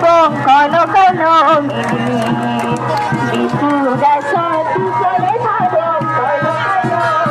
এবং ঘন ঘন মিলি বিশুরা সতী চলে ধারণ ঘন ঘন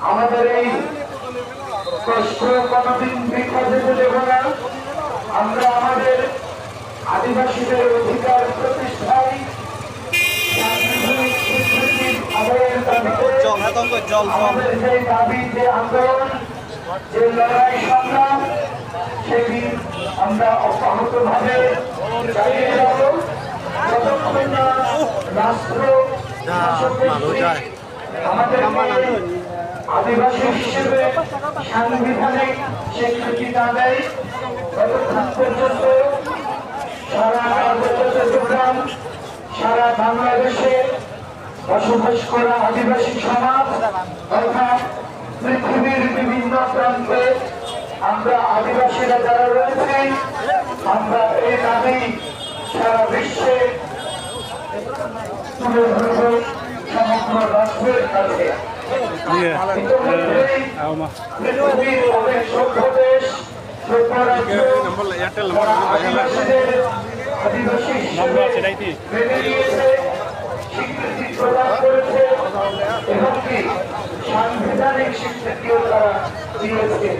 আমাদের এই কষ্ট কোনদিন বৃথা যেতে দেব না। আমরা আমাদের আদিবাসীদের অধিকার প্রতিষ্ঠায় আমাদের যে দাবি, যে আন্দোলন, যে লড়াই সংগ্রাম, সেটি আমরা অব্যাহত ভাবে চালিয়ে যাব যতক্ষণ না রাষ্ট্র আমাদের আদিবাসী হিসেবে সাংবিধানিক স্বীকৃতি না দেয় ততক্ষণ পর্যন্ত সারা চট্টগ্রাম, সারা বাংলাদেশে বসবাস করা আদিবাসী সমাজ অর্থাৎ পৃথিবীর বিভিন্ন প্রান্তে আমরা আদিবাসীরা যারা রয়েছে আমরা এই দাবি সারা বিশ্বে তুলে ধরব সমগ্র রাষ্ট্রের কাছে। পৃথিবীর অনেক সভ্য দেশ, সভ্য রাজ্য আদিবাসী মেনে নিয়েছে, স্বীকৃতি প্রদান করেছে এবং কি সাংবিধানিক স্বীকৃতিও তারা দিয়েছে।